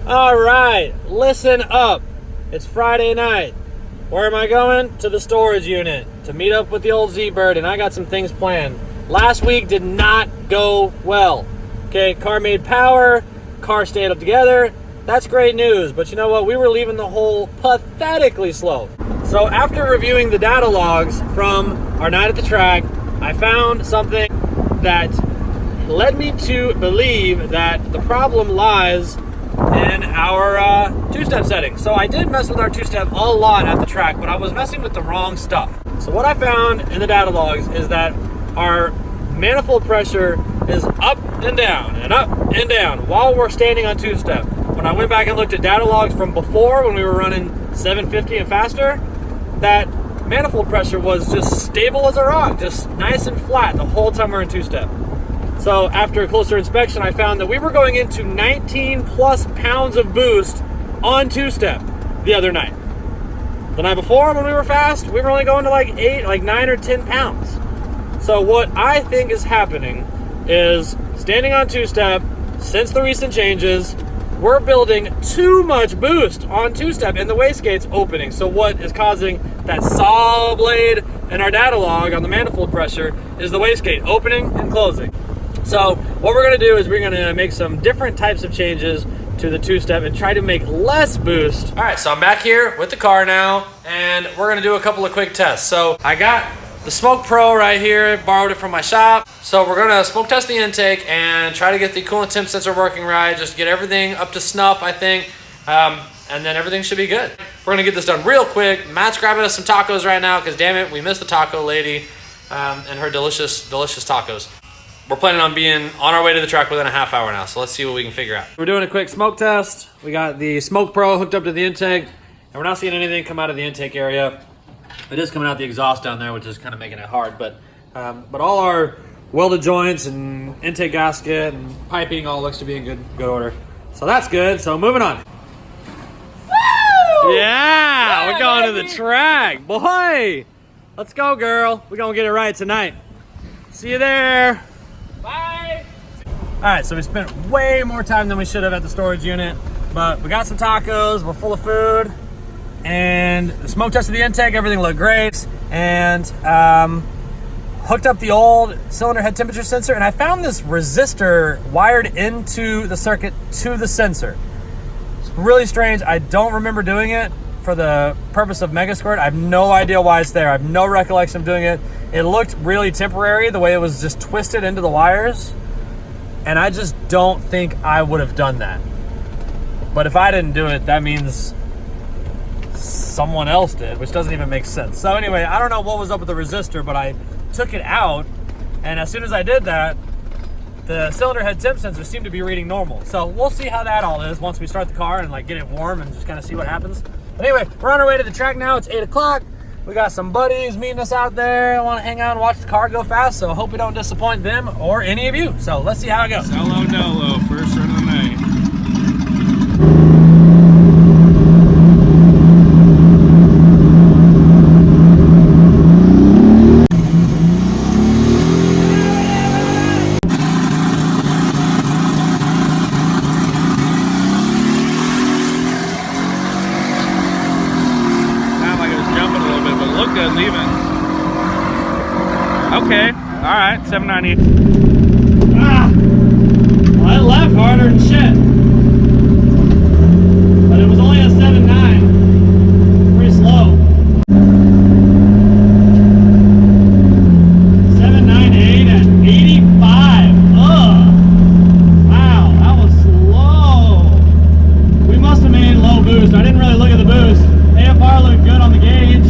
All right, listen up. It's Friday night. Where am I going? To the storage unit to meet up with the old Z-Bird, and I got some things planned. Last week did not go well. Okay, car made power, car stayed up together. That's great news, but you know what? We were leaving the hole pathetically slow. So after reviewing the data logs from our night at the track, I found something that led me to believe that the problem lies in our two-step settings. So I did mess with our two-step a lot at the track, but I was messing with the wrong stuff. So what I found in the data logs is that our manifold pressure is up and down and up and down while we're standing on two-step. When I went back and looked at data logs from before when we were running 750 and faster, that manifold pressure was just stable as a rock, just nice and flat the whole time we're in two-step. So after a closer inspection, I found that we were going into 19 plus pounds of boost on two-step the other night. The night before, when we were fast, we were only going to like 9 or 10 pounds. So what I think is happening is standing on two-step, since the recent changes, we're building too much boost on two-step and the wastegate's opening. So what is causing that saw blade in our data log on the manifold pressure is the wastegate opening and closing. So what we're gonna do is we're gonna make some different types of changes to the two-step and try to make less boost. All right, so I'm back here with the car now, and we're gonna do a couple of quick tests. So I got the Smoke Pro right here, borrowed it from my shop. So we're gonna smoke test the intake and try to get the coolant temp sensor working right, just get everything up to snuff, I think, and then everything should be good. We're gonna get this done real quick. Matt's grabbing us some tacos right now, because damn it, we missed the taco lady and her delicious, delicious tacos. We're planning on being on our way to the track within a half hour now, so let's see what we can figure out. We're doing a quick smoke test. We got the Smoke Pro hooked up to the intake, and we're not seeing anything come out of the intake area. It is coming out the exhaust down there, which is kind of making it hard, but all our welded joints and intake gasket and piping all looks to be in good order. So that's good, so moving on. Woo! Yeah, we're going to the track, boy. Let's go, girl. We're gonna get it right tonight. See you there. Bye. All right, so we spent way more time than we should have at the storage unit, but we got some tacos, we're full of food, and the smoke test of the intake, everything looked great, and hooked up the old cylinder head temperature sensor, and I found this resistor wired into the circuit to the sensor. It's really strange. I don't remember doing it for the purpose of Megasquirt. I have no idea why it's there. I have no recollection of doing it. It looked really temporary, the way it was just twisted into the wires, and I just don't think I would have done that. But if I didn't do it, that means someone else did, which doesn't even make sense. So anyway, I don't know what was up with the resistor, but I took it out, and as soon as I did that, the cylinder head temp sensor seemed to be reading normal. So we'll see how that all is once we start the car and like get it warm and just kind of see what happens. But anyway, we're on our way to the track now. It's 8 o'clock. We got some buddies meeting us out there. I want to hang out and watch the car go fast, so I hope we don't disappoint them or any of you. So let's see how it goes. Hello Dolo, first run of the night. Leaving. Okay, all right, 790. Well, it left harder than shit, but it was only a 7.9. Pretty slow. 7.98 at 85. Ugh. Wow, that was slow. We must have made low boost. I didn't really look at the boost. AFR looked good on the gauge.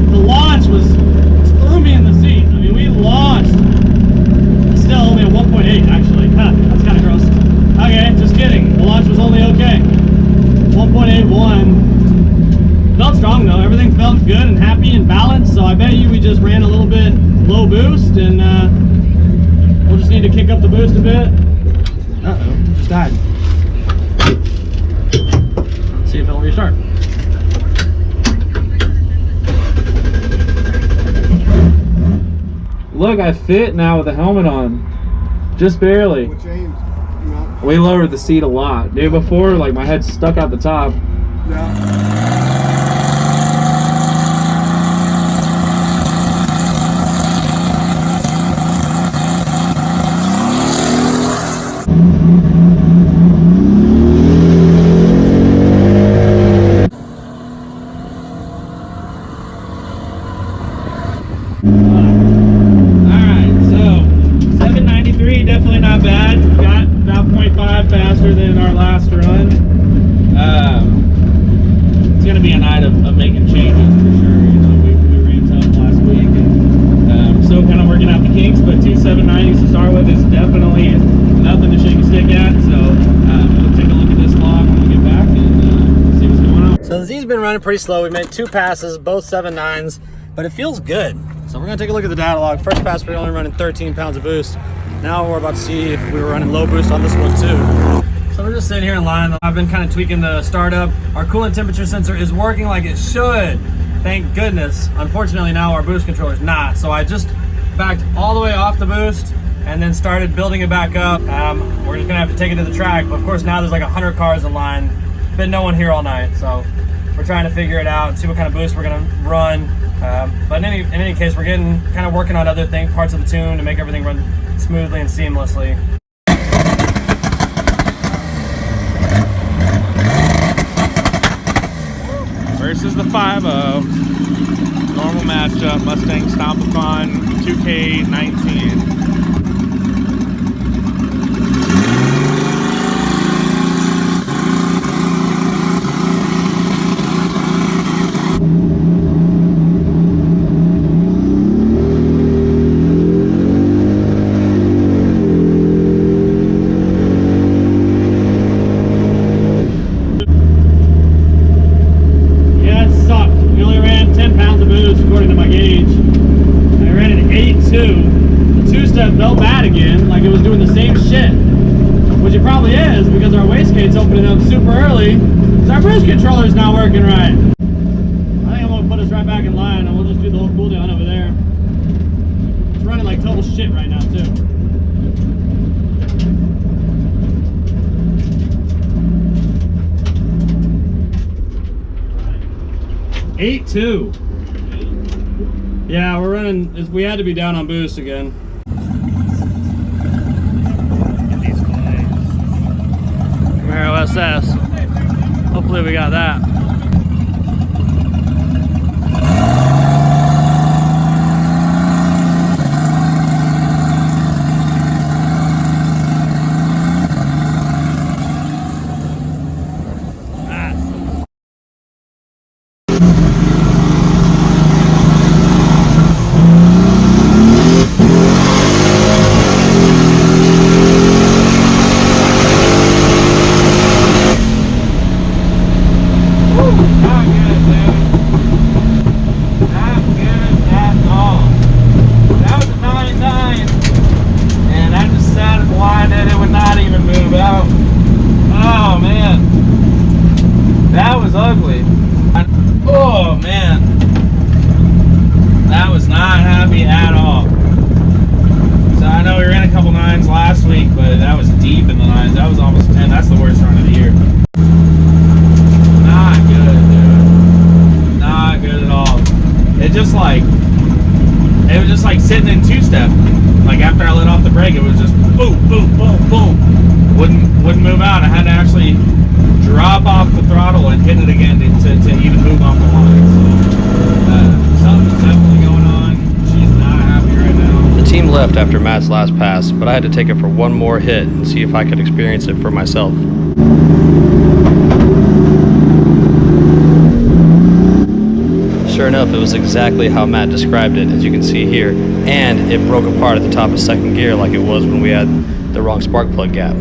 The launch threw me in the seat. I mean, we launched. It's still only a 1.8 actually. That's kind of gross. Okay, just kidding. The launch was only okay. 1.81. Felt strong though. Everything felt good and happy and balanced. So I bet you we just ran a little bit low boost, and we'll just need to kick up the boost a bit. Uh-oh, just died. Let's see if it'll restart. Look, I fit now with the helmet on. Just barely. What changed? We lowered the seat a lot. Dude, before, like, my head stuck out the top. Faster than our last run. It's going to be a night of making changes for sure. You know, we ran tough last week, and still kind of working out the kinks. But 2.790s to start with is definitely nothing to shake a stick at. So we'll take a look at this log when we get back and see what's going on. So the Z's been running pretty slow. We made 2 passes, both 7.9s, but it feels good. So we're going to take a look at the data log. First pass, we were only running 13 pounds of boost. Now we're about to see if we were running low boost on this one too. So we're just sitting here in line. I've been kind of tweaking the startup. Our coolant temperature sensor is working like it should. Thank goodness. Unfortunately now our boost controller is not. So I just backed all the way off the boost and then started building it back up. We're just gonna have to take it to the track. But of course now there's like 100 cars in line. Been no one here all night. So we're trying to figure it out and see what kind of boost we're gonna run. But in any case, we're getting kind of working on other parts of the tune to make everything run smoothly and seamlessly. Versus the 5.0. Normal matchup, Mustang Stompathon 2K19. Felt bad again, like it was doing the same shit, which it probably is because our wastegate's opening up super early because our boost controller's not working right. I think I'm gonna put us right back in line and we'll just do the whole cool down over there. It's running like total shit right now too. Right. 8.2. Yeah, we're running. We had to be down on boost again. OSS. Hopefully we got that. Ugly. Oh man, that was not happy at all. So I know we ran a couple 9s last week, but that was deep in the 9s. That was almost 10. That's the worst run of the year. Not good, dude. Not good at all. It was just like sitting in 2-step. Like after I let off the brake, it was just boom, boom, boom, boom. Wouldn't move out. I had to actually drop off the throttle and hit it again to even move off the line. So, something's definitely going on. She's not happy right now. The team left after Matt's last pass, but I had to take it for one more hit and see if I could experience it for myself. Sure enough, it was exactly how Matt described it, as you can see here, and it broke apart at the top of second gear like it was when we had the wrong spark plug gap.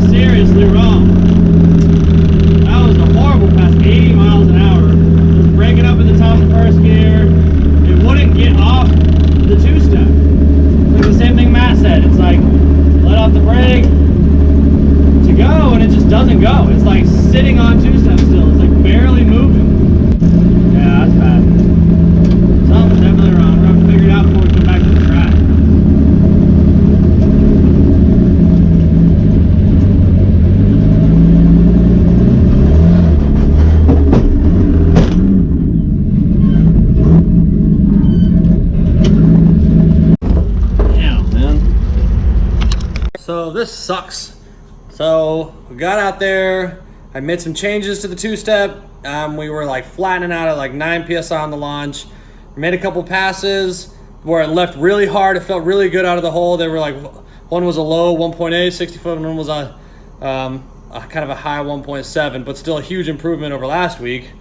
Seriously wrong. That was a horrible pass, 80 miles an hour. It was breaking up at the top of first gear. It wouldn't get off the 2-step. Like the same thing Matt said. It's like, let off the brake to go, and it just doesn't go. It's like sitting on 2-step still. It's like barely moving. Yeah, that's bad. Something's definitely wrong. We're going to have to figure it out before we come back to the track. So this sucks. So we got out there, I made some changes to the two-step. We were like flattening out at like 9 PSI on the launch. Made a couple passes where it left really hard. It felt really good out of the hole. They were like, one was a low 1.8, 60 foot, and one was a kind of a high 1.7, but still a huge improvement over last week.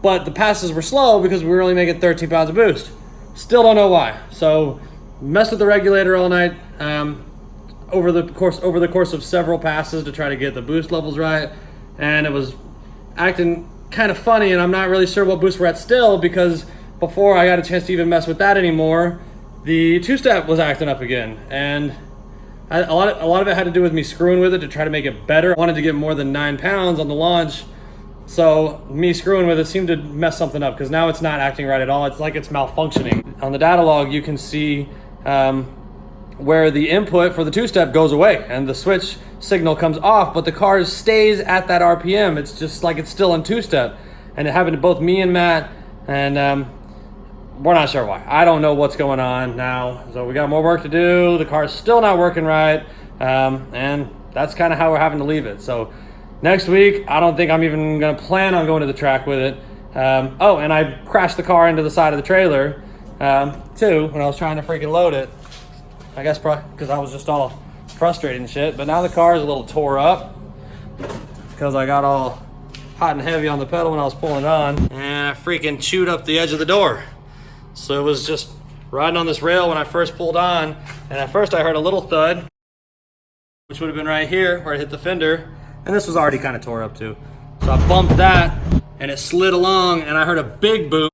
But the passes were slow because we were only making 13 pounds of boost. Still don't know why. So messed with the regulator all night. Over the course of several passes to try to get the boost levels right, and it was acting kind of funny, and I'm not really sure what boost we're at still, because before I got a chance to even mess with that anymore, the two-step was acting up again, and a lot of it had to do with me screwing with it to try to make it better. I wanted to get more than 9 pounds on the launch, so me screwing with it seemed to mess something up, because now it's not acting right at all. It's like it's malfunctioning. On the data log, you can see where the input for the two-step goes away and the switch signal comes off, but the car stays at that RPM. It's just like it's still in two-step. And it happened to both me and Matt, and we're not sure why. I don't know what's going on now. So we got more work to do. The car's still not working right, and that's kind of how we're having to leave it. So next week, I don't think I'm even gonna plan on going to the track with it. Oh, and I crashed the car into the side of the trailer too when I was trying to freaking load it. I guess probably because I was just all frustrated and shit. But now the car is a little tore up because I got all hot and heavy on the pedal when I was pulling it on. And I freaking chewed up the edge of the door. So it was just riding on this rail when I first pulled on. And at first I heard a little thud, which would have been right here where it hit the fender. And this was already kind of tore up too. So I bumped that and it slid along, and I heard a big boom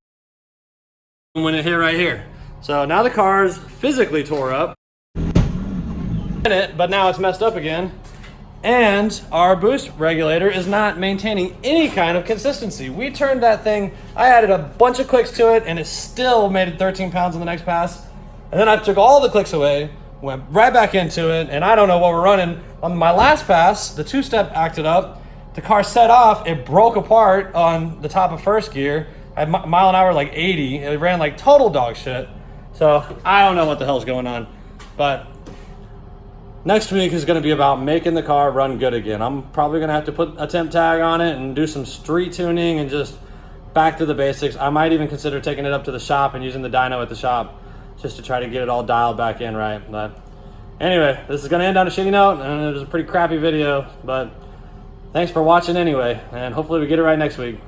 when it hit right here. So now the car's physically tore up. But now it's messed up again, and our boost regulator is not maintaining any kind of consistency. We turned that thing, I added a bunch of clicks to it, and it still made it 13 pounds in the next pass. And then I took all the clicks away, went right back into it, and I don't know what we're running. On my last pass, the two-step acted up, the car set off, it broke apart on the top of first gear at mile an hour like 80. It ran like total dog shit. So I don't know what the hell's going on, but next week is going to be about making the car run good again. I'm probably going to have to put a temp tag on it and do some street tuning and just back to the basics. I might even consider taking it up to the shop and using the dyno at the shop just to try to get it all dialed back in right. But anyway, this is going to end on a shitty note, and it was a pretty crappy video, but thanks for watching anyway, and hopefully we get it right next week.